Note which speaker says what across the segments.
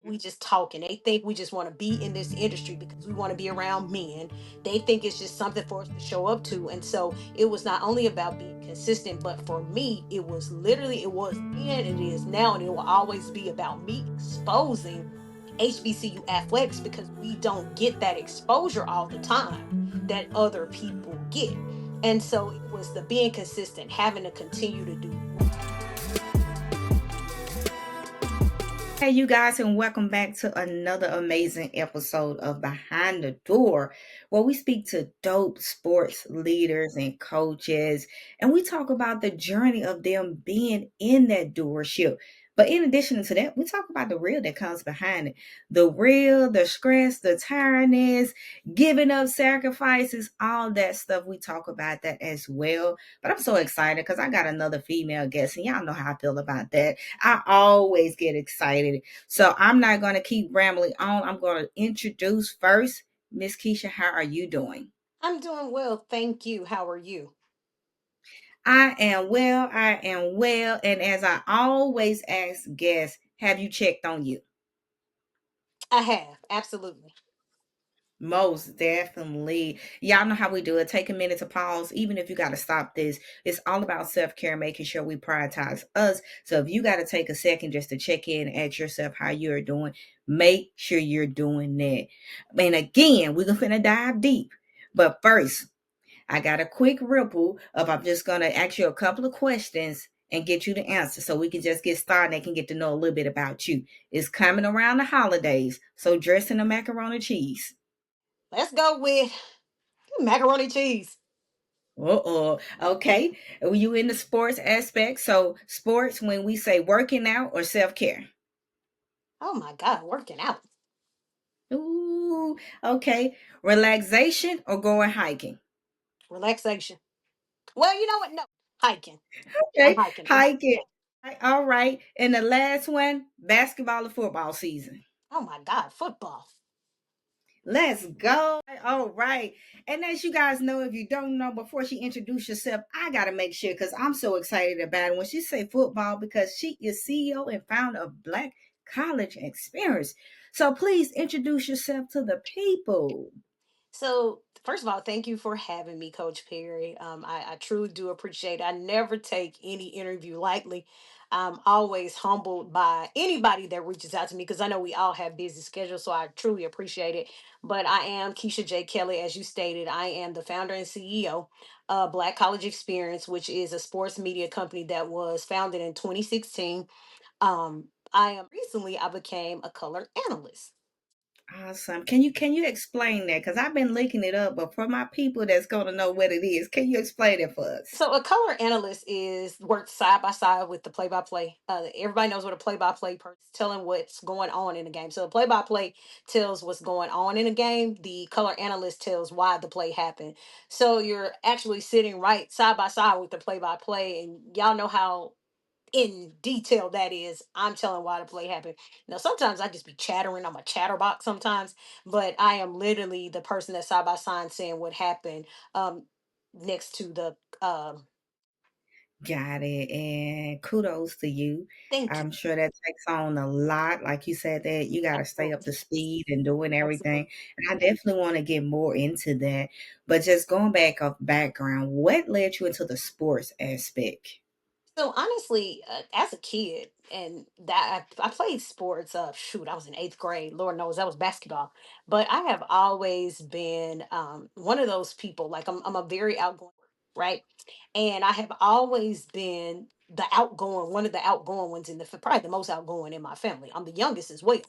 Speaker 1: we just talking. They think we just want to be in this industry because we want to be around men. They think it's just something for us to show up to. And so it was not only about being consistent, but for me, it was literally, it was then, it is now, and it will always be about me exposing HBCU athletics because we don't get that exposure all the time that other people get. And so it was the being consistent, having to continue to do.
Speaker 2: Hey, you guys, and welcome back to another amazing episode of Behind the Door, where we speak to dope sports leaders and coaches, and we talk about the journey of them being in that doorship. But in addition to that, we talk about the real that comes behind it, the real, the stress, the tiredness, giving up sacrifices, all that stuff. We talk about that as well. But I'm so excited because I got another female guest, and y'all know how I feel about that. I always get excited. So I'm not going to keep rambling on. I'm going to introduce first Miss Keshia. How are you doing?
Speaker 1: I'm doing well, thank you. How are you?
Speaker 2: I am well. I am well. And as I always ask guests, have you checked on you?
Speaker 1: I have, absolutely.
Speaker 2: Most definitely. Y'all know how we do it. Take a minute to pause, even if you got to stop this. It's all about self care, making sure we prioritize us. So if you got to take a second just to check in and ask yourself how you're doing, make sure you're doing that. And again, we're going to dive deep. But first, I got a quick ripple of I'm just going to ask you a couple of questions and get you the answer so we can just get started and can get to know a little bit about you. It's coming around the holidays, so dressing the macaroni cheese.
Speaker 1: Let's go with macaroni cheese.
Speaker 2: Uh-oh. Okay. Were you in the sports aspect? So sports when we say working out or self-care?
Speaker 1: Oh my God, working out.
Speaker 2: Ooh, okay. Relaxation or going hiking?
Speaker 1: Relaxation. Well, you know what? No, hiking. I'm
Speaker 2: Okay,
Speaker 1: hiking. I'm
Speaker 2: hiking.
Speaker 1: yeah.
Speaker 2: All right. And the last one, basketball or football season.
Speaker 1: Oh my God, football.
Speaker 2: Let's go. All right. And as you guys know, if you don't know, before she introduced herself, I got to make sure because I'm so excited about it when she say football because she is CEO and founder of Black College Experience. So please introduce yourself to the people.
Speaker 1: So, first of all, thank you for having me, Coach Perry. I truly do appreciate it. I never take any interview lightly. I'm always humbled by anybody that reaches out to me because I know we all have busy schedules, so I truly appreciate it. But I am Keshia Kelley, as you stated. I am the founder and CEO of Black College Experience, which is a sports media company that was founded in 2016. I became a color analyst.
Speaker 2: Awesome. Can you explain that? Because I've been linking it up, but for my people that's gonna know what it is, can you explain it for us?
Speaker 1: So a color analyst is works side by side with the play-by-play. Everybody knows what a play-by-play person is telling what's going on in the game. So the play-by-play tells what's going on in a game. The color analyst tells why the play happened. So you're actually sitting right side by side with the play-by-play, and y'all know how in detail that is. I'm telling why the play happened. Now sometimes I just be chattering. I'm a chatterbox sometimes, but I am literally the person that's side by side saying what happened. Next to the
Speaker 2: Got it. And kudos to you.
Speaker 1: thank you.
Speaker 2: I'm sure that takes on a lot. Like you said, that you got to stay up
Speaker 1: Absolutely.
Speaker 2: to speed and doing everything.
Speaker 1: Absolutely.
Speaker 2: And I definitely want to get more into that. But just going back of background, what led you into the sports aspect?
Speaker 1: So honestly, as a kid, and that I played sports. Shoot, I was in eighth grade. Lord knows that was basketball. But I have always been one of those people. Like I'm a very outgoing, right? And I have always been the outgoing, one of the outgoing ones in the probably the most outgoing in my family. I'm the youngest as well,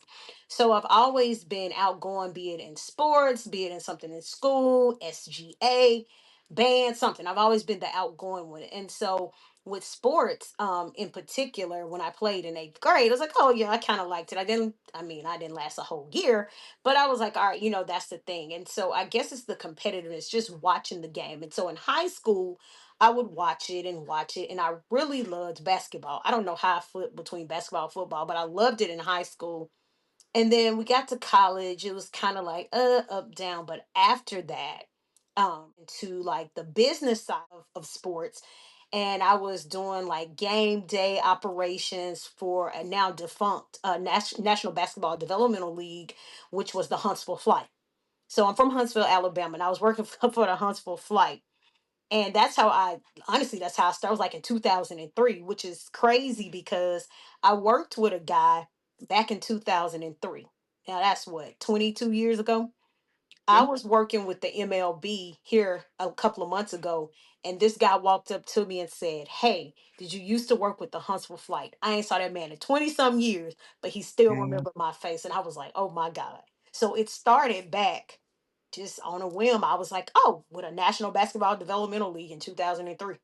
Speaker 1: so I've always been outgoing, be it in sports, be it in something in school, SGA, band, something. I've always been the outgoing one, and so with sports in particular when I played in eighth grade, I was like, oh yeah, I kind of liked it. I didn't last a whole year, but I was like, all right, that's the thing. And so I guess it's the competitiveness, just watching the game. And so in high school I would watch it, and I really loved basketball. I don't know how I flipped between basketball and football, but I loved it in high school. And then we got to college, it was kind of like up down. But after that, to like the business side of sports, and I was doing like game day operations for a now defunct National Basketball Developmental League, which was the Huntsville Flight. So I'm from Huntsville, Alabama, and I was working for the Huntsville Flight. And that's how honestly, that's how I started. I was like in 2003, which is crazy because I worked with a guy back in 2003. Now that's what, 22 years ago? I was working with the MLB here a couple of months ago, and this guy walked up to me and said, "Hey, did you used to work with the Huntsville Flight?" I ain't saw that man in 20 some years, but he still
Speaker 2: Wow.
Speaker 1: remembered my face. And I was like, oh my God. So it started back just on a whim. I was like, oh, with a National Basketball Developmental League in 2003.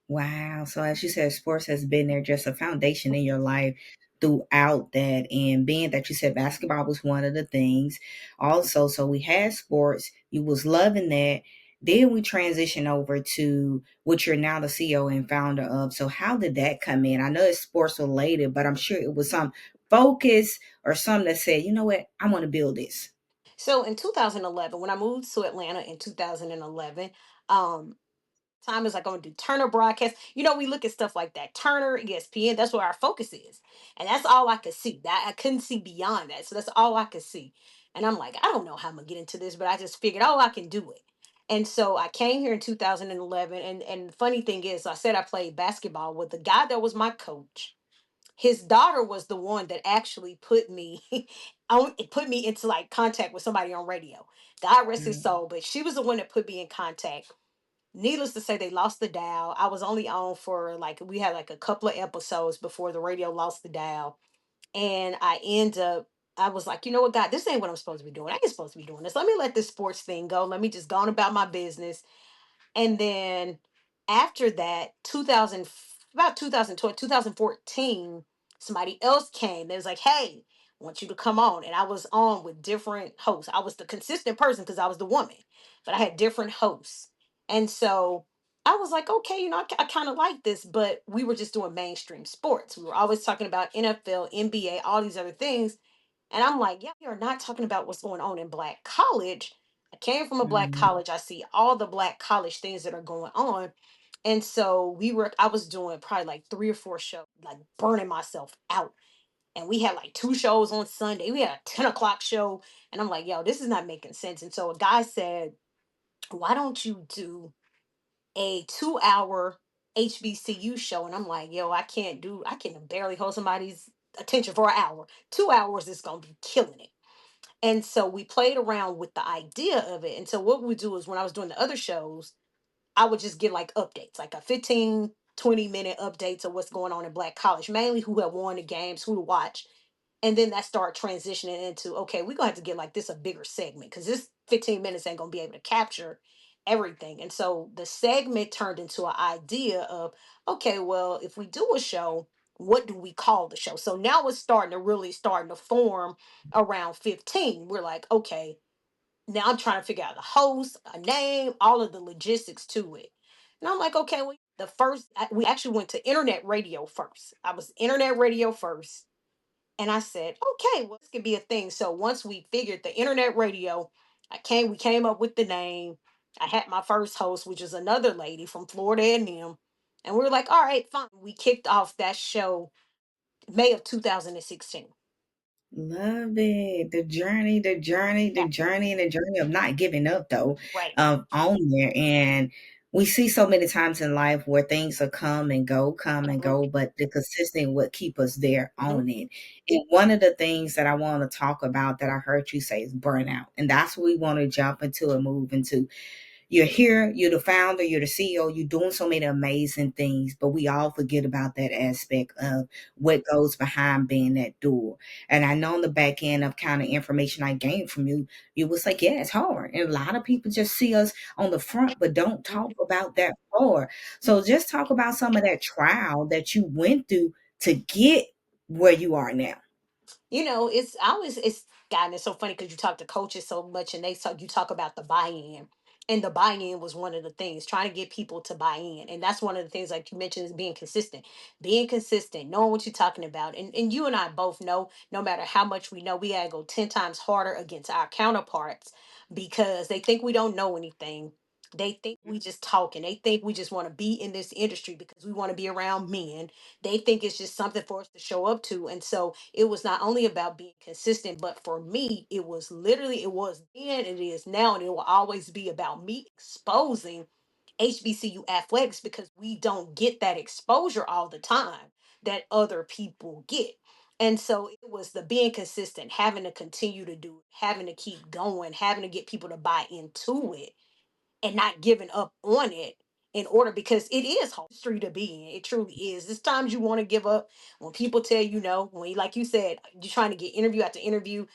Speaker 2: Wow. So as you said, sports has been there, just a foundation in your life throughout that. And being that you said basketball was one of the things. Also, so we had sports, you was loving that. Then we transition over to what you're now the CEO and founder of. So how did that come in? I know it's sports related, but I'm sure it was some focus or something that said, you know what, I want to build this.
Speaker 1: So in 2011, when I moved to Atlanta in 2011, um, time is like going to do Turner broadcast. We look at stuff like that. Turner, ESPN, that's where our focus is. And that's all I could see. That I couldn't see beyond that. So that's all I could see. And I'm like, I don't know how I'm gonna get into this, but I just figured, oh, I can do it. And so I came here in 2011. And the funny thing is, I said I played basketball with the guy that was my coach. His daughter was the one that actually put me on, it put me into like contact with somebody on radio. God rest his
Speaker 2: Mm,
Speaker 1: soul, but she was the one that put me in contact. Needless to say, they lost the dial. I was only on for like, we had like a couple of episodes before the radio lost the dial. And I was like, you know what, God, this ain't what I'm supposed to be doing. I ain't supposed to be doing this. Let me let this sports thing go. Let me just go on about my business. And then after that, 2000, about 2012, 2014, somebody else came. They was like, hey, I want you to come on. And I was on with different hosts. I was the consistent person because I was the woman, but I had different hosts. And so I was like, okay, I kind of like this, but we were just doing mainstream sports. We were always talking about NFL, NBA, all these other things. And I'm like, yeah, we are not talking about what's going on in Black college. I came from a Black
Speaker 2: mm,
Speaker 1: college. I see all the Black college things that are going on. And so I was doing probably like 3 or 4 shows, like burning myself out. And we had like 2 shows on Sunday. We had a 10 o'clock show. And I'm like, yo, this is not making sense. And so a guy said, why don't you do a 2 hour HBCU show? And I'm like, yo, I can barely hold somebody's attention for an hour. 2 hours is going to be killing it. And so we played around with the idea of it. And so what we do is when I was doing the other shows, I would just get like updates, like a 15, 20-minute updates of what's going on in Black college, mainly who have won the games, who to watch. And then that started transitioning into, okay, we're gonna have to get like this a bigger segment because this 15 minutes ain't gonna be able to capture everything. And so the segment turned into an idea of, okay, well, if we do a show, what do we call the show? So now it's starting to form around 15. We're like, okay, now I'm trying to figure out the host, a name, all of the logistics to it. And I'm like, okay, well, we actually went to internet radio first. I was internet radio first. And I said, okay, well, this could be a thing. So once we figured the internet radio, we came up with the name. I had my first host, which is another lady from Florida and them. And we were like, all right, fine. We kicked off that show May of 2016.
Speaker 2: love it. The journey, the journey, the
Speaker 1: Yeah,
Speaker 2: journey, and the journey of not giving up though,
Speaker 1: right.
Speaker 2: on there. And we see so many times in life where things will come and
Speaker 1: Mhm,
Speaker 2: go, but the consistent what keep us there
Speaker 1: mhm,
Speaker 2: on it. And one of the things that I want to talk about that I heard you say is burnout. And that's what we want to jump into and move into. You're here, you're the founder, you're the CEO, you're doing so many amazing things, but we all forget about that aspect of what goes behind being that door. And I know on the back end of kind of information I gained from you, you was like, yeah, it's hard. And a lot of people just see us on the front, but don't talk
Speaker 1: mhm.
Speaker 2: about that part. So just talk about some of that trial that you went through to get where you are now.
Speaker 1: It's I always it's God, it's so funny because you talk to coaches so much and you talk about the buy-in. And the buy-in was one of the things, trying to get people to buy in. And that's one of the things, like you mentioned, is being consistent. Being consistent, knowing what you're talking about. And you and I both know, no matter how much we know, we gotta go 10 times harder against our counterparts because they think we don't know anything. They think we just talking. They think we just want to be in this industry because we want to be around men. They think it's just something for us to show up to. And so it was not only about being consistent, but for me, it was literally, it was then, it is now, and it will always be about me exposing HBCU athletics because we don't get that exposure all the time that other people get. And so it was the being consistent, having to continue to do it, having to keep going, having to get people to buy into it and not giving up on it in order, because it is hard street to be in. It truly is. There's times you want to give up when people tell you no. When, like you said, you're trying to get interview after interview.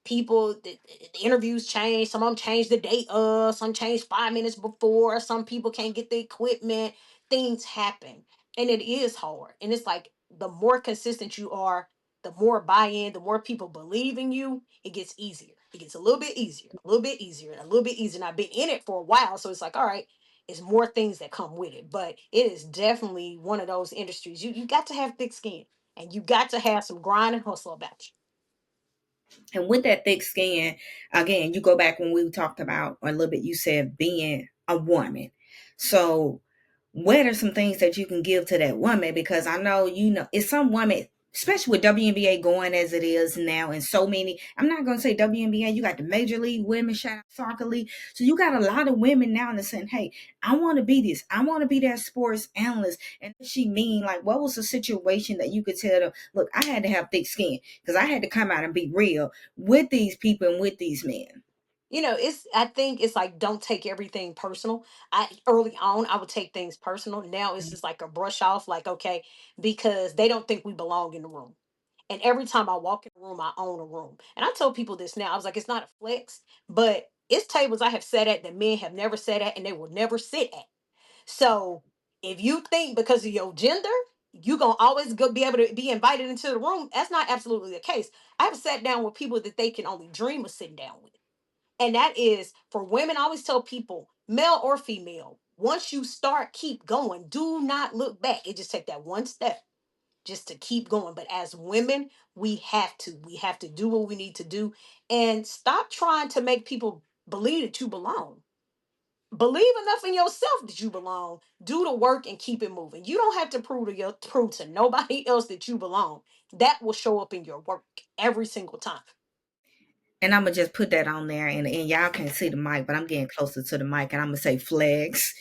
Speaker 1: People, the interviews change. Some of them change the date. Some change 5 minutes before. Some people can't get the equipment. Things happen, and it is hard. And it's like the more consistent you are, the more buy-in, the more people believe in you, it gets easier. It gets a little bit easier, a little bit easier, and a little bit easier. And I've been in it for a while, so it's like, all right, it's more things that come with it. But it is definitely one of those industries. You got to have thick skin, and you got to have some grind and hustle about
Speaker 2: And with that thick skin, again, you go back when we talked about a little bit, you said being a woman. So, what are some things that you can give to that woman? Because I know, it's some women, especially with WNBA going as it is now, and so many, I'm not going to say WNBA, you got the Major League Women, shout out Soccer League. So, you got a lot of women now that saying, hey, I want to be this. I want to be that sports analyst. And she mean, like, what was the situation that you could tell them, look, I had to have thick skin because I had to come out and be real with these people and with these men.
Speaker 1: it's, I think it's like, don't take everything personal. I Early on I would take things personal. Now it's just like a brush off, like, okay, because they don't think we belong in the room. And every time I walk in a room, I own a room. And I tell people this now. I was like, it's not a flex, but it's tables I have sat at that men have never sat at and they will never sit at. So if you think because of your gender, you're gonna always go be able to be invited into the room, that's not absolutely the case. I have sat down with people that they can only dream of sitting down with. And that is for women. I always tell people, male or female, once you start, keep going. Do not look back. It just take that one step just to keep going. But as women, we have to do what we need to do and stop trying to make people believe that you belong. Believe enough in yourself that you belong. Do the work and keep it moving. You don't have to prove to nobody else that you belong. That will show up in your work every single time.
Speaker 2: And I'm gonna just put that on there, and y'all can't see the mic, but I'm getting closer to the mic, and I'm gonna say flex.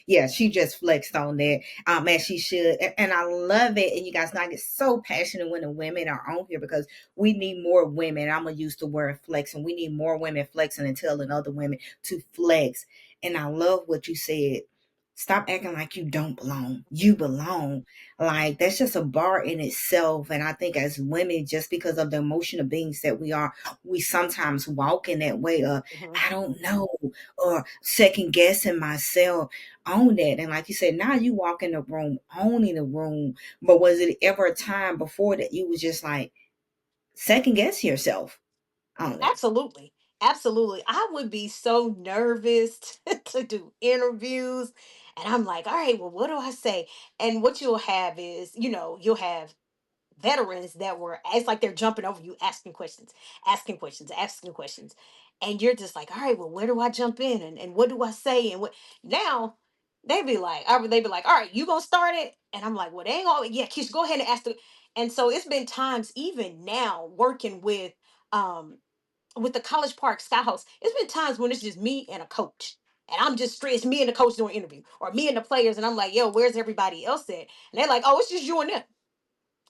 Speaker 2: Yeah, she just flexed on that, as she should, and I love it. And you guys know I get so passionate when the women are on here because we need more women. I'm gonna use the word flex, and we need more women flexing and telling other women to flex. And I love what you said. Stop acting like you don't belong. You belong. Like that's just a bar in itself. And I think as women, just because of the emotional beings that we are, we sometimes walk in that way of
Speaker 1: Mhm.
Speaker 2: I don't know, or second guessing myself on that. And like you said, now you walk in the room, owning the room. But was it ever a time before that you was just like second guess yourself on it?
Speaker 1: Absolutely. Absolutely. I would be so nervous to do interviews. And I'm like, all right, well, what do I say? And what you'll have is, you'll have veterans that were, it's like they're jumping over you, asking questions, asking questions, asking questions. And you're just like, all right, well, where do I jump in? And what do I say? And what now they'd be like, all right, you gonna start it? And I'm like, well, they ain't all, yeah, Kish, go ahead and ask the. And so it's been times, even now, working with the College Park Skyhouse, it's been times when it's just me and a coach. And I'm just straight, it's me and the coach doing an interview, or me and the players, and I'm like, yo, where's everybody else at? And they're like, oh, it's just you and them.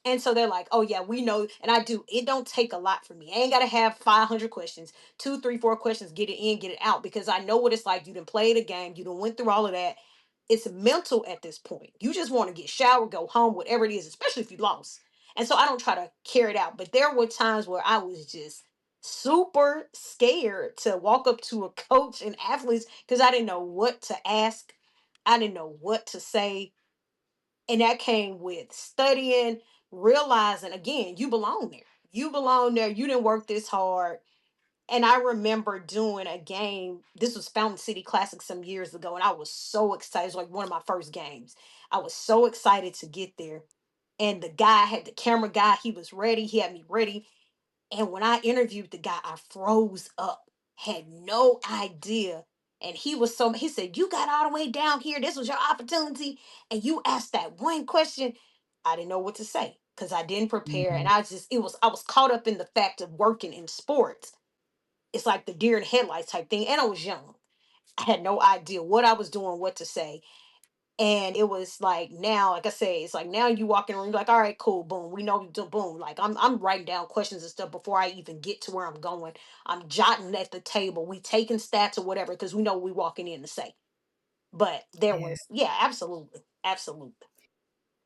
Speaker 1: And so they're like, oh yeah, we know. And I do. It don't take a lot for me. I ain't gotta have 500 questions, two, three, four questions, get it in, get it out, because I know what it's like. You done played a game, you done went through all of that. It's mental at this point. You just want to get showered, go home, whatever it is, especially if you lost. And so I don't try to carry it out. But there were times where I was just super scared to walk up to a coach and athletes because I didn't know what to ask. I didn't know what to say. And that came with studying, realizing again, you belong there. You belong there. You didn't work this hard. And I remember doing a game. This was Fountain City Classic some years ago, and I was so excited. It was like one of my first games. I was so excited to get there. And the guy had the camera guy, he was ready, he had me ready. And when I interviewed the guy, I froze up, had no idea. And he said, "You got all the way down here. This was your opportunity. And you asked that one question." I didn't know what to say because I didn't prepare. And
Speaker 2: Mhm.
Speaker 1: I was caught up in the fact of working in sports. It's like the deer in headlights type thing. And I was young. I had no idea what I was doing, what to say. And it was like now, like I say, it's like now you walk in the room, like, all right, cool, boom. We know you do boom. Like I'm writing down questions and stuff before I even get to where I'm going. I'm jotting at the table. We taking stats or whatever, because we know what we walking in to say. But there
Speaker 2: Yeah.
Speaker 1: was, yeah, absolutely. Absolutely.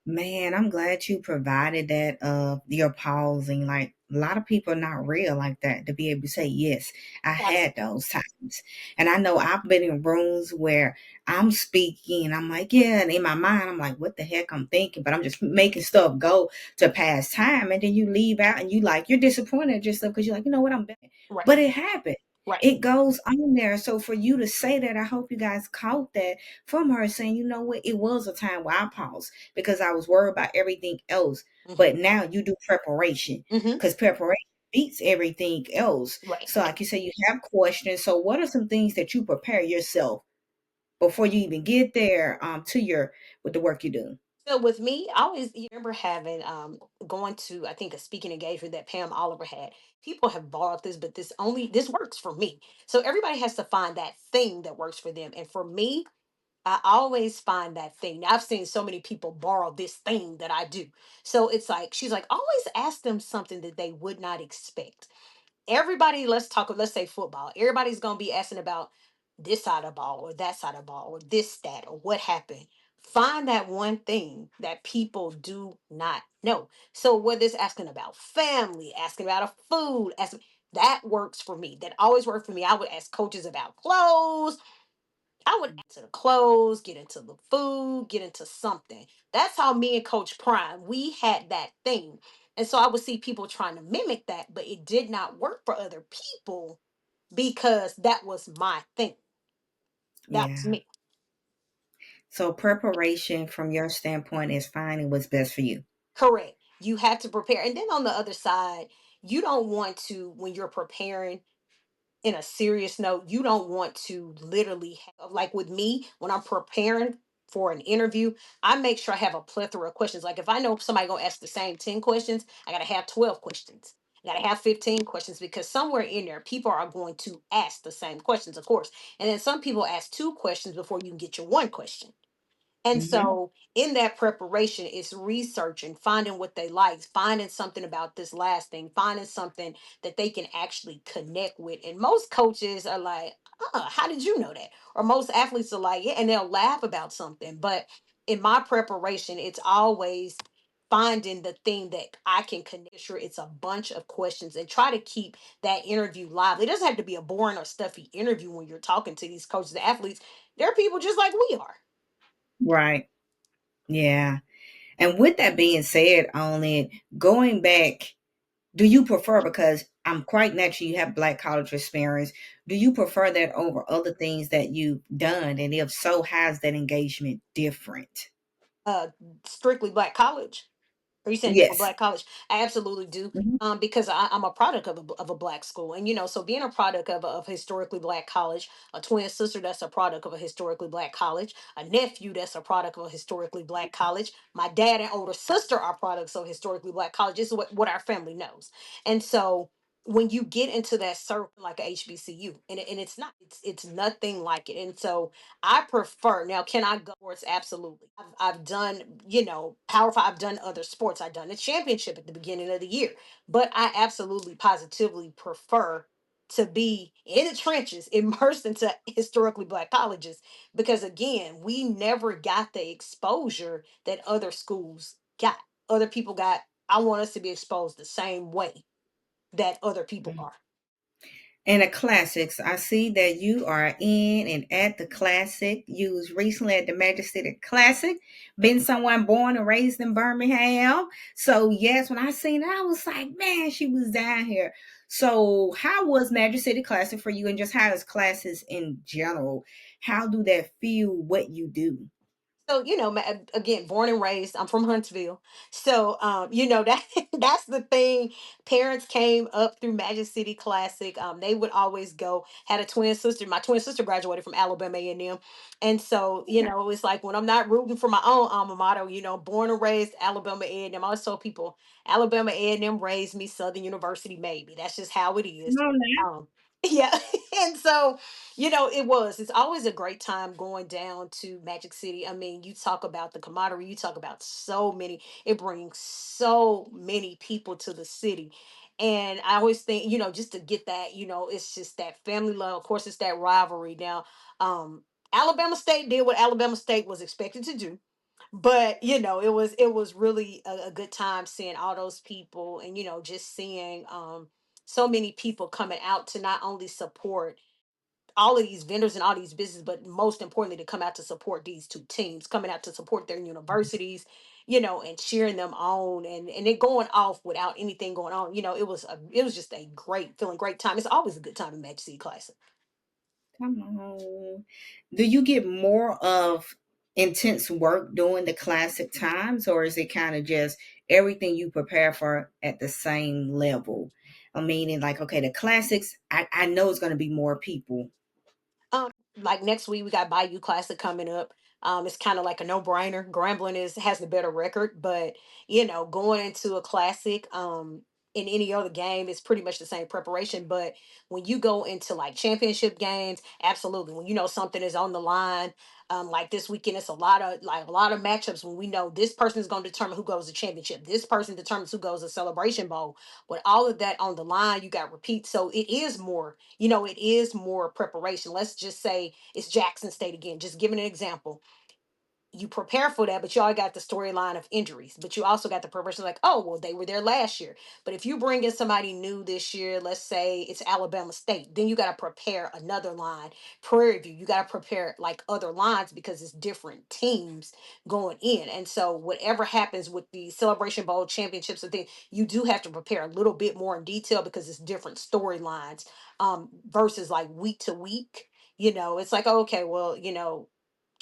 Speaker 2: Man, I'm glad you provided that your pausing. Like a lot of people are not real like that to be able to say, yes, I had
Speaker 1: Absolutely.
Speaker 2: those times. And I know I've been in rooms where I'm speaking and I'm like, yeah, and in my mind, I'm like, what the heck I'm thinking, but I'm just making stuff go to pass time. And then you leave out and you like, you're disappointed at yourself because you're like, you know what, I'm better.
Speaker 1: Right.
Speaker 2: But it happened.
Speaker 1: Right.
Speaker 2: It goes on there. So for you to say that, I hope you guys caught that from her saying, you know what, it was a time where I paused because I was worried about everything else.
Speaker 1: Hmm.
Speaker 2: But now you do preparation
Speaker 1: Hmm.
Speaker 2: because preparation beats everything else.
Speaker 1: Right.
Speaker 2: So, like you say, you have questions. So, what are some things that you prepare yourself before you even get there to your with the work you do?
Speaker 1: So with me, I always remember having going to, I think, a speaking engagement that Pam Oliver had. People have borrowed this, but this works for me. So everybody has to find that thing that works for them. And for me, I always find that thing. Now, I've seen so many people borrow this thing that I do. So it's like, she's like, always ask them something that they would not expect. Everybody, let's say football. Everybody's going to be asking about this side of the ball or that side of the ball or this stat or what happened. Find that one thing that people do not know. So whether it's asking about family, asking about a food, asking, that works for me. That always worked for me. I would ask coaches about clothes. I would answer the clothes, get into the food, get into something. That's how me and Coach Prime, we had that thing. And so I would see people trying to mimic that, but it did not work for other people because that was my thing. That was
Speaker 2: Yeah.
Speaker 1: me.
Speaker 2: So, preparation from your standpoint is finding what's best for you.
Speaker 1: Correct. You have to prepare. And then on the other side, you don't want to, when you're preparing, in a serious note, you don't want to literally have, like with me, when I'm preparing for an interview, I make sure I have a plethora of questions. Like if I know somebody gonna ask the same 10 questions, I gotta have 12 questions. I gotta have 15 questions because somewhere in there, people are going to ask the same questions, of course. And then some people ask two questions before you can get your one question. And
Speaker 2: Hmm.
Speaker 1: so in that preparation, it's researching, finding what they like, finding something about this last thing, finding something that they can actually connect with. And most coaches are like, how did you know that? Or most athletes are like, yeah, and they'll laugh about something. But in my preparation, it's always finding the thing that I can connect. Sure, it's a bunch of questions and try to keep that interview lively. It doesn't have to be a boring or stuffy interview when you're talking to these coaches, the athletes. They're people just like we are.
Speaker 2: Right. Yeah. And with that being said, on it, going back, do you prefer, because I'm quite natural, you have black college experience, do you prefer that over other things that you've done? And if so, how's that engagement different?
Speaker 1: uh Strictly black college? Are you saying different
Speaker 2: Yes.
Speaker 1: black college? I absolutely do.
Speaker 2: Mhm.
Speaker 1: Because I'm a product of of a black school, and so being a product of historically black college, a twin sister that's a product of a historically black college, a nephew that's a product of a historically black college, my dad and older sister are products of historically black college. This is what our family knows, and so when you get into that circle like a HBCU, and it's not, it's nothing like it, and so I prefer, now can I go sports? Absolutely. I've done, powerful. I've done other sports. I've done the championship at the beginning of the year. But I absolutely positively prefer to be in the trenches, immersed into historically black colleges. Because again, we never got the exposure that other schools got. Other people got, I want us to be exposed the same way that other people are.
Speaker 2: And the classics, I see that you are in and at the classic. You was recently at the Magic City Classic. Been someone born and raised in Birmingham. So yes, when I seen it, I was like, man, she was down here. So how was Magic City Classic for you, and just how is classes in general? How do that feel what you do?
Speaker 1: So, again, born and raised, I'm from Huntsville. So, that that's the thing. Parents came up through Magic City Classic. They would always go. Had a twin sister. My twin sister graduated from Alabama A&M, and so it's like when I'm not rooting for my own alma mater, born and raised Alabama A&M. I always told people Alabama A&M raised me. Southern University, maybe. That's just how it is.
Speaker 2: Come on now.
Speaker 1: Um, yeah, and so it's always a great time going down to Magic City. I mean, you talk about the camaraderie, you talk about it brings so many people to the city. And I always think, just to get that, it's just that family love. Of course, it's that rivalry. Now, Alabama State did what Alabama State was expected to do. But it was really a good time seeing all those people, and just seeing so many people coming out to not only support all of these vendors and all these businesses, but most importantly, to come out to support these two teams, coming out to support their universities, and cheering them on, and it going off without anything going on. It was just a great time. It's always a good time in Magic City Classic.
Speaker 2: Come on. Do you get more of intense work during the classic times, or is it kind of just everything you prepare for at the same level? I mean, like, okay, the classics, I know it's going to be more people.
Speaker 1: Like next week we got Bayou Classic coming up. It's kind of like a no-brainer. Grambling has the better record, but going into a classic, in any other game is pretty much the same preparation. But when you go into like championship games, absolutely. When something is on the line, like this weekend, it's a lot of matchups when we know this person is going to determine who goes to championship. This person determines who goes to Celebration Bowl. With all of that on the line, you got repeat. So it is more preparation. Let's just say it's Jackson State again, just giving an example. You prepare for that, but you all got the storyline of injuries. But you also got the preparation, like, oh, well, they were there last year. But if you bring in somebody new this year, let's say it's Alabama State, then you got to prepare another line. Prairie View, you got to prepare like other lines because it's different teams going in. And so whatever happens with the Celebration Bowl championships and things, you do have to prepare a little bit more in detail because it's different storylines, versus like week to week. It's like, okay, well,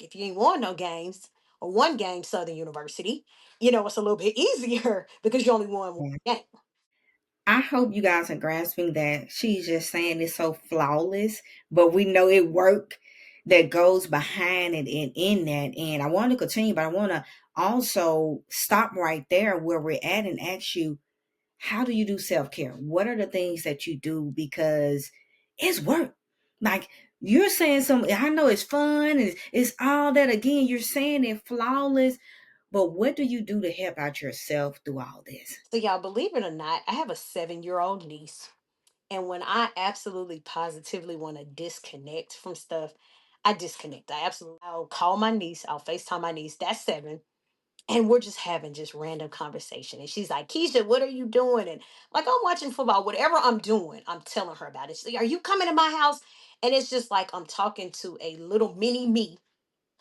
Speaker 1: if you ain't won no games or one game, Southern University, it's a little bit easier because you only won one game.
Speaker 2: I hope you guys are grasping that she's just saying it's so flawless, but we know it work that goes behind it and in that. And I want to continue, but I want to also stop right there where we're at and ask you, how do you do self care? What are the things that you do? Because it's work. Like you're saying something, I know it's fun, it's all that. Again, you're saying it flawless, but what do you do to help out yourself through all this?
Speaker 1: So, y'all, believe it or not, I have a 7-year-old niece. And when I absolutely positively want to disconnect from stuff, I disconnect. I'll call my niece, I'll FaceTime my niece, that's 7. And we're just having just random conversation. And she's like, Keisha, what are you doing? And like, I'm watching football. Whatever I'm doing, I'm telling her about it. She's like, are you coming to my house? And it's just like I'm talking to a little mini me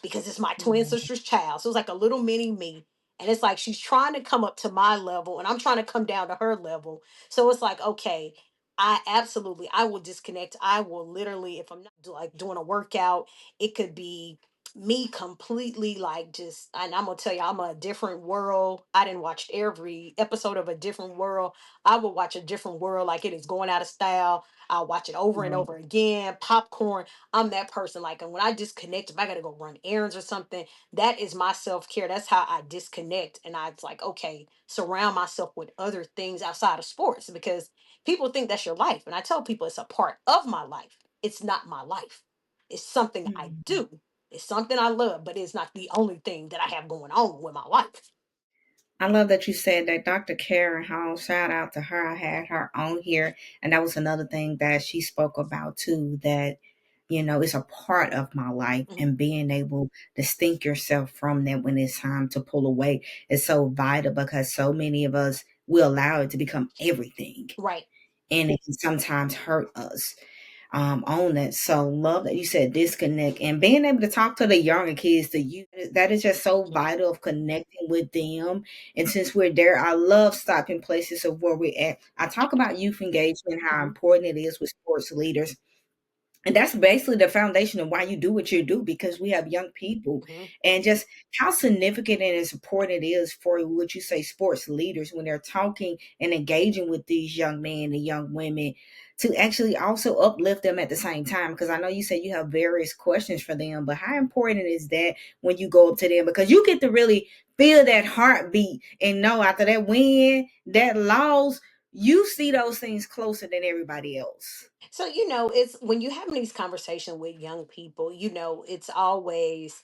Speaker 1: because it's my twin
Speaker 2: Mhm.
Speaker 1: sister's child. So it's like a little mini me. And it's like she's trying to come up to my level and I'm trying to come down to her level. So it's like, okay, I will disconnect. I will literally, if I'm not like doing a workout, it could be me completely like just, and I'm gonna tell you, I'm a different world. I didn't watch every episode of a different world. I will watch a different world like it is going out of style. I'll watch it over and
Speaker 2: Right.
Speaker 1: over again. Popcorn. I'm that person. Like, and when I disconnect, if I got to go run errands or something, that is my self care. That's how I disconnect. And it's like, okay, surround myself with other things outside of sports because people think that's your life. And I tell people it's a part of my life. It's not my life. It's something I
Speaker 2: Mhm.
Speaker 1: do. It's something I love, but it's not the only thing that I have going on with my life.
Speaker 2: I love that you said that. Dr. Karen Hall, shout out to her. I had her on here, and that was another thing that she spoke about too. That it's a part of my life,
Speaker 1: Mhm.
Speaker 2: and being able to distinct yourself from that when it's time to pull away is so vital because so many of us will allow it to become everything,
Speaker 1: Right.
Speaker 2: and it can sometimes hurt us on it. So love that you said disconnect and being able to talk to the younger kids to you that is just so
Speaker 1: Mhm.
Speaker 2: vital of connecting with them. And since we're there, I love stopping places of where we're at. I talk about youth engagement, how
Speaker 1: Mhm.
Speaker 2: important it is with sports leaders And that's basically the foundation of why you do what you do, because we have young people.
Speaker 1: Mhm.
Speaker 2: And just how significant and as important it is for what you say sports leaders when they're talking and engaging with these young men and young women to actually also uplift them at the same time. Because I know you said you have various questions for them, but how important is that when you go up to them, because you get to really feel that heartbeat and know after that win, that loss, you see those things closer than everybody else.
Speaker 1: So, it's when you're having these conversations with young people, it's always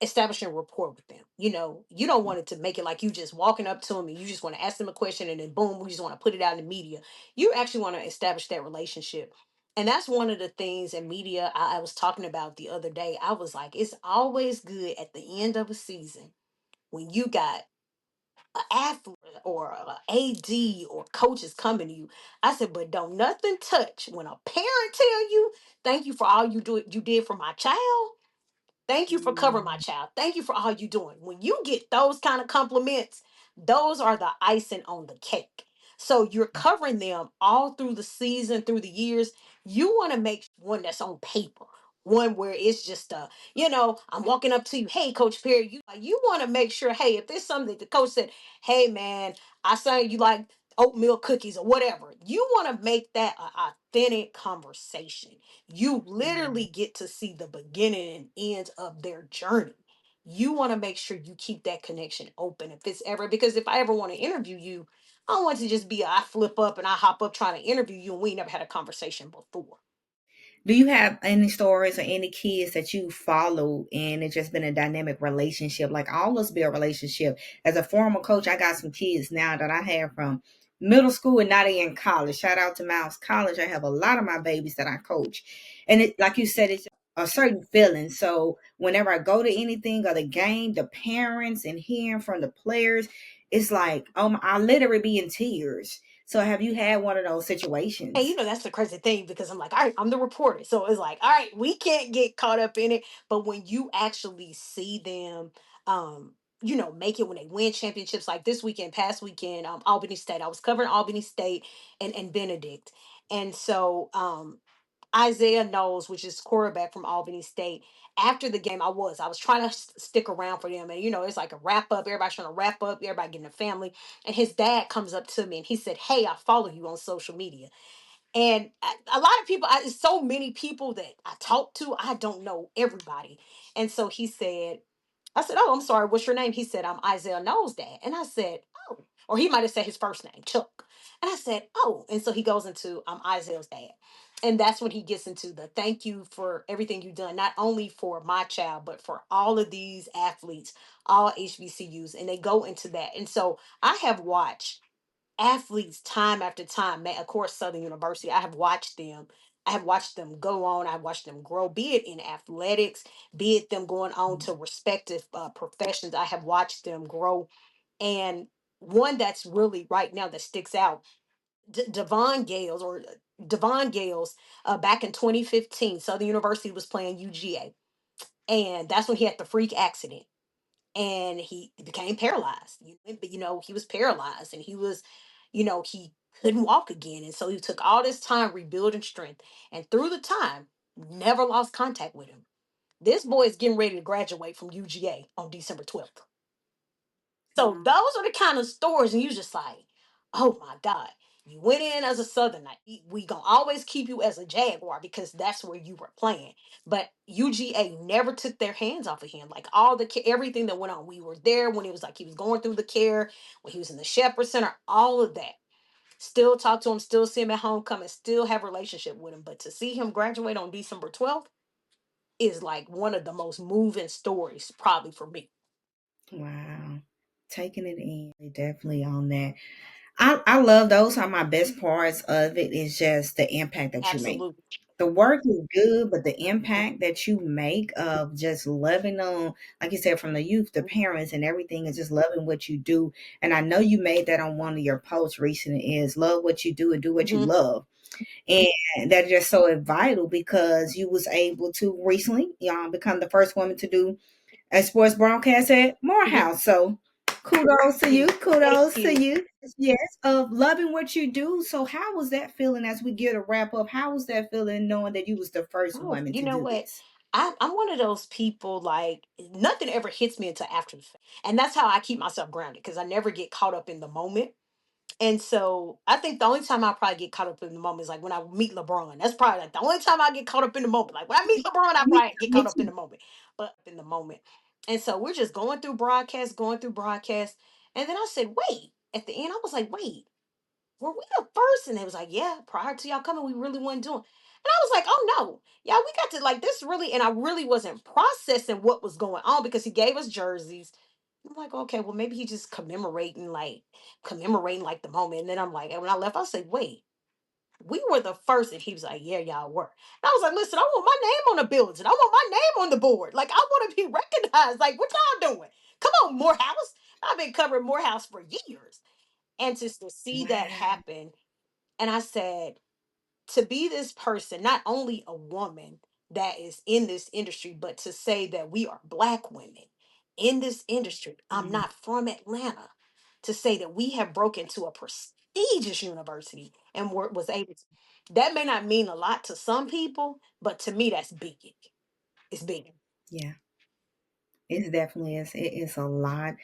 Speaker 1: establishing rapport with them. You don't want it to make it like you just walking up to them and you just want to ask them a question and then boom, we just want to put it out in the media. You actually want to establish that relationship. And that's one of the things in media I was talking about the other day. I was like, it's always good at the end of a season when you got an athlete or a AD or coaches coming to you. I said, but don't nothing touch when a parent tell you, thank you for all you did for my child. Thank you for covering my
Speaker 2: Mm.
Speaker 1: child. Thank you for all you doing. When you get those kind of compliments, those are the icing on the cake. So you're covering them all through the season, through the years. You want to make one that's on paper, one where it's just I'm walking up to you, hey, Coach Perry. You want to make sure, hey, if there's something that the coach said, hey, man, I saw you like oatmeal cookies or whatever. You want to make that an authentic conversation. You literally
Speaker 2: Mm.
Speaker 1: get to see the beginning and end of their journey. You want to make sure you keep that connection open if it's ever, because if I ever want to interview you, I don't want to just be I flip up and I hop up trying to interview you and we never had a conversation before.
Speaker 2: Do you have any stories or any kids that you follow and it's just been a dynamic relationship? Like all us build relationship. As a former coach, I got some kids now that I have from middle school and now they in college. Shout out to Mouse College. I have a lot of my babies that I coach. And it, like you said, it's a certain feeling. So whenever I go to anything or the game, the parents and hearing from the players, it's like, I literally be in tears. So have you had one of those
Speaker 1: And
Speaker 2: situations?
Speaker 1: that's the crazy thing because I'm like, all right, I'm the reporter. So it's like, all right, we can't get caught up in it. But when you actually see them, make it when they win championships like this weekend, past weekend, Albany State. I was covering Albany State and Benedict. And so Isaiah Knowles, which is quarterback from Albany State. After the game, I was trying to stick around for them, and it's like a wrap up. Everybody's trying to wrap up. Everybody getting a family, and his dad comes up to me and he said, "Hey, I follow you on social media." And a lot of people, so many people that I talk to, I don't know everybody. And so he said, I said, "Oh, I'm sorry. What's your name?" He said, "I'm Isaiah Knowles' dad." And I said, "Oh," or he might have said his first name, Chuck. And I said, "Oh." And so he goes into, "I'm Isaiah's dad." And that's when he gets into the thank you for everything you've done, not only for my child, but for all of these athletes, all HBCUs. And they go into that. And so I have watched athletes time after time. Of course, Southern University. I have watched them. I have watched them go on. I've watched them grow, be it in athletics, be it them going on to respective professions. I have watched them grow. And one that's really right now that sticks out, Devon Gales or Devon Gales, back in 2015, Southern University was playing UGA. And that's when he had the freak accident and he became paralyzed. But he was paralyzed and he couldn't walk again. And so he took all this time rebuilding strength. And through the time, never lost contact with him. This boy is getting ready to graduate from UGA on December 12th. So those are the kind of stories, and you just like, oh my God. You went in as a Southerner. We gonna always keep you as a Jaguar because that's where you were playing. But UGA never took their hands off of him. Like everything that went on, we were there when he was like he was going through the care, when he was in the Shepherd Center, all of that. Still talk to him, still see him at homecoming, still have a relationship with him. But to see him graduate on December 12th is like one of the most moving stories, probably for me.
Speaker 2: Wow. Taking it in, definitely on that. I love those are my best parts of it is just the impact that you make.
Speaker 1: Absolutely.
Speaker 2: The work is good, but the
Speaker 1: Mhm,
Speaker 2: impact that you make of just loving on, like you said, from the youth, the
Speaker 1: mhm,
Speaker 2: parents and everything, is just loving what you do. And I know you made that on one of your posts recently is love what you do and do what you
Speaker 1: mhm.
Speaker 2: love. And that is just so vital because you was able to recently become the first woman to do a sports broadcast at
Speaker 1: Mhm.
Speaker 2: Morehouse. So Kudos to you.
Speaker 1: Thank
Speaker 2: Kudos to
Speaker 1: you.
Speaker 2: you. Yes, of loving what you do. So how was that feeling as we get a wrap up? How was that feeling knowing that you was the first
Speaker 1: Oh,
Speaker 2: woman
Speaker 1: you
Speaker 2: to
Speaker 1: know
Speaker 2: do
Speaker 1: what?
Speaker 2: this?
Speaker 1: I'm one of those people like nothing ever hits me until after the fact. And that's how I keep myself grounded because I never get caught up in the moment. And so I think the only time I probably get caught up in the moment is like when I meet LeBron. That's probably like the only time I get caught up in the moment. Like when I meet LeBron, I
Speaker 2: Me,
Speaker 1: probably get
Speaker 2: me
Speaker 1: caught up in
Speaker 2: too.
Speaker 1: the moment. But in the moment. And so we're just going through broadcast. And then I said, wait, at the end, I was like, wait, were we the first? And it was like, yeah, prior to y'all coming, we really weren't doing. And I was like, oh no, yeah, we got to like this really, and I really wasn't processing what was going on because he gave us jerseys. I'm like, okay, well, maybe he just commemorating like the moment. And then I'm like, and when I left, I said, wait, we were the first. And he was like, yeah, y'all were. And I was like, listen, I want my name on the building. I want my name on the board. Like, I want to be recognized. Like, what y'all doing? Come on, Morehouse. I've been covering Morehouse for years. And just to see that
Speaker 2: Wow.
Speaker 1: happen, and I said, to be this person, not only a woman that is in this industry, but to say that we are Black women in this industry, I'm
Speaker 2: Mm,
Speaker 1: not from Atlanta, to say that we have broken into a prestigious university and was able to, that may not mean a lot to some people, but to me, that's big. It's big.
Speaker 2: yeah, it definitely is. It is a lot.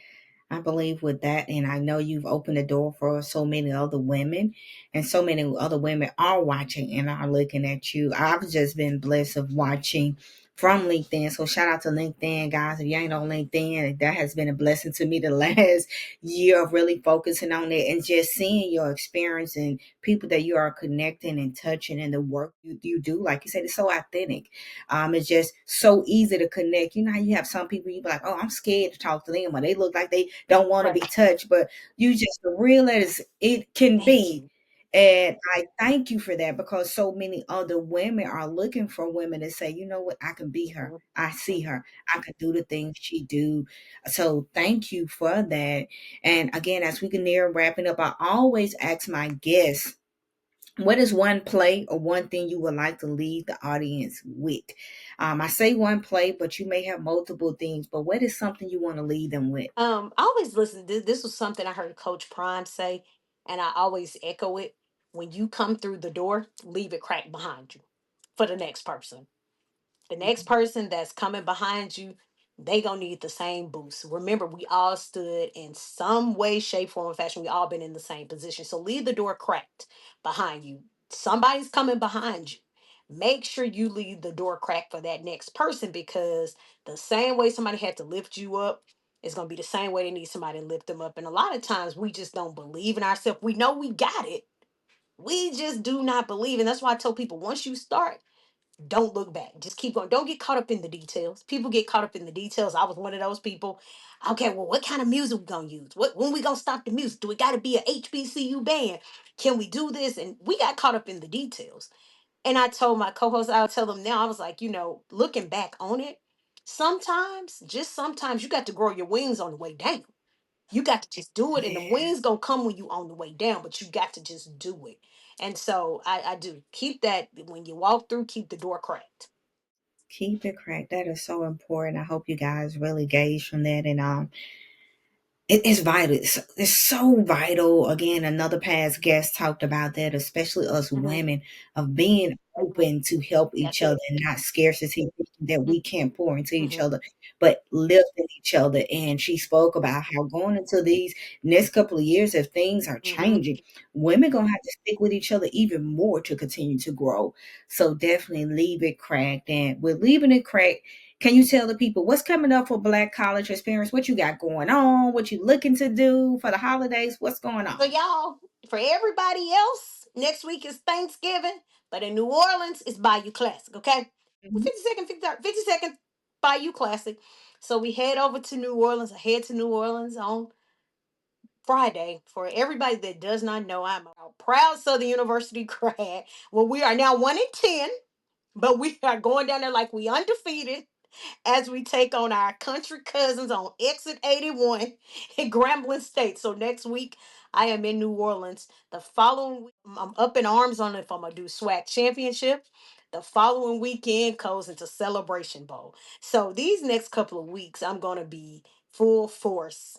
Speaker 2: I believe with that, and I know you've opened the door for so many other women, and so many other women are watching and are looking at you. I've just been blessed of watching from LinkedIn. So shout out to LinkedIn, guys. If you ain't on LinkedIn, that has been a blessing to me the last year of really focusing on it and just seeing your experience and people that you are connecting and touching and the work you do. Like you said, it's so authentic. It's just so easy to connect. You know how you have some people you be like, oh, I'm scared to talk to them, or they look like they don't want to
Speaker 1: Right.
Speaker 2: be touched, but you just the real as it can
Speaker 1: Thank
Speaker 2: be.
Speaker 1: you.
Speaker 2: And I thank you for that because so many other women are looking for women to say, you know what, I can be her.
Speaker 1: Mhm,
Speaker 2: I see
Speaker 1: mhm.
Speaker 2: her. I can do the things she do. So thank you for that. And again, as we can near wrapping up, I always ask my guests, what is one play or one thing you would like to leave the audience with? I say one play, but you may have multiple things. But what is something you want to leave them with?
Speaker 1: I always listen. This was something I heard Coach Prime say, and I always echo it. When you come through the door, leave it cracked behind you for the next person. The next person that's coming behind you, they gonna need the same boost. Remember, we all stood in some way, shape, form, or fashion. We all been in the same position. So leave the door cracked behind you. Somebody's coming behind you. Make sure you leave the door cracked for that next person because the same way somebody had to lift you up is gonna be the same way they need somebody to lift them up. And a lot of times we just don't believe in ourselves. We know we got it. We just do not believe. And that's why I tell people once you start, don't look back. Just keep going. Don't get caught up in the details. People get caught up in the details. I was one of those people. Okay, well, what kind of music we gonna use? What when we gonna stop the music? Do we gotta be a HBCU band? Can we do this? And we got caught up in the details. And I told my co-host, I'll tell them now, I was like, looking back on it, sometimes, just sometimes you got to grow your wings on the way down. You got to just do it, and the wings
Speaker 2: Yes.
Speaker 1: gonna come when you on the way down, but you got to just do it. And so I do keep that when you walk through, keep the door cracked.
Speaker 2: Keep it cracked. That is so important. I hope you guys really gauge from that. And it's vital. It's so vital. Again, another past guest talked about that, especially us
Speaker 1: Mhm,
Speaker 2: women, of being
Speaker 1: mhm.
Speaker 2: open to help
Speaker 1: That's
Speaker 2: each other
Speaker 1: it.
Speaker 2: and not scarcity, thinking that
Speaker 1: Mm,
Speaker 2: we can't pour into each
Speaker 1: mhm,
Speaker 2: other, but lifting each other. And she spoke about how going into these next couple of years, if things are
Speaker 1: mhm.
Speaker 2: changing, women gonna have to stick with each other even more to continue to grow. So definitely leave it cracked. And with leaving it cracked, can you tell the people what's coming up for Black College Experience? What you got going on? What you looking to do for the holidays? What's going
Speaker 1: So
Speaker 2: on?
Speaker 1: y'all, for everybody else, next week is Thanksgiving, but in New Orleans, it's Bayou Classic, okay?
Speaker 2: Mhm.
Speaker 1: 50 second, 50 second Bayou Classic. So we head over to New Orleans. I head to New Orleans on Friday. For everybody that does not know, I'm a proud Southern University grad. Well, we are now 1-10, but we are going down there like we undefeated as we take on our country cousins on exit 81 in Grambling State. So next week I am in New Orleans. The following week I'm up in arms on if I'm gonna do SWAC championship. The following weekend goes into Celebration Bowl. So these next couple of weeks I'm gonna be full force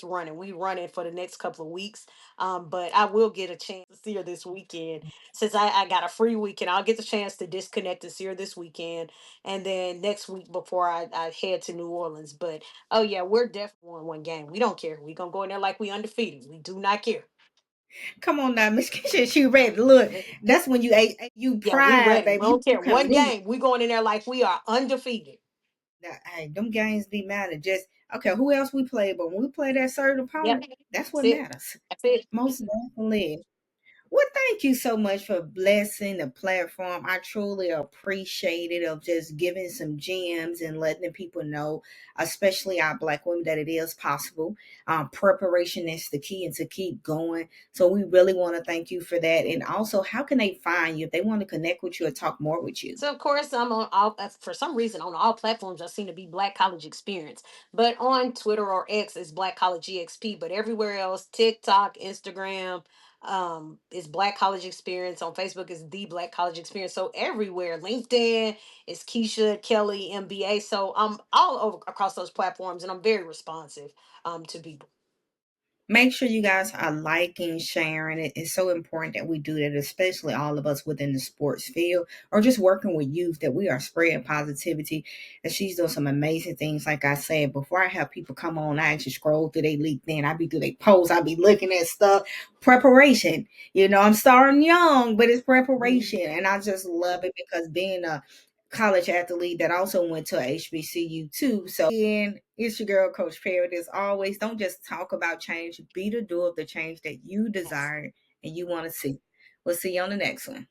Speaker 1: running. We running for the next couple of weeks. But I will get a chance to see her this weekend since I got a free weekend. I'll get the chance to disconnect and see her this weekend, and then next week before I head to New Orleans. But oh yeah, we're definitely won one game. We don't care. We gonna go in there like we undefeated. We do not care.
Speaker 2: Come on now, Miss Keisha, she ready. Look, that's when you
Speaker 1: Yeah, we
Speaker 2: pride,
Speaker 1: ready. We
Speaker 2: baby. You
Speaker 1: don't care.
Speaker 2: coming
Speaker 1: One
Speaker 2: in.
Speaker 1: game, we going in there like we are undefeated.
Speaker 2: Now, hey, them games be matter. Just okay, who else we play? But when we play that certain
Speaker 1: Yep,
Speaker 2: opponent, that's
Speaker 1: that's
Speaker 2: what
Speaker 1: it.
Speaker 2: matters.
Speaker 1: That's it.
Speaker 2: Most definitely. Well, thank you so much for blessing the platform. I truly appreciate it of just giving some gems and letting the people know, especially our black women, that it is possible. Preparation is the key and to keep going. So we really want to thank you for that. And also, how can they find you if they want to connect with you or talk more with you?
Speaker 1: So of course I'm on all for some reason on all platforms I seem to be Black College Experience. But on Twitter or X is Black College EXP. But everywhere else, TikTok, Instagram, is Black College Experience. On Facebook is the Black College Experience. So everywhere, LinkedIn is Keshia Kelley MBA. So I'm all over across those platforms and I'm very responsive to people.
Speaker 2: Make sure you guys are liking, sharing it. It's so important that we do that, especially all of us within the sports field or just working with youth, that we are spreading positivity. And she's doing some amazing things. Like I said, before I have people come on, I actually scroll through their LinkedIn. I be through their posts. I be looking at stuff. Preparation. I'm starting young, but it's preparation. And I just love it because being a college athlete that also went to HBCU too. So again, it's your girl, Coach Parrot. As always, don't just talk about change, be the doer of the change that you
Speaker 1: Yes.
Speaker 2: desire and you want to see. We'll see you on the next one.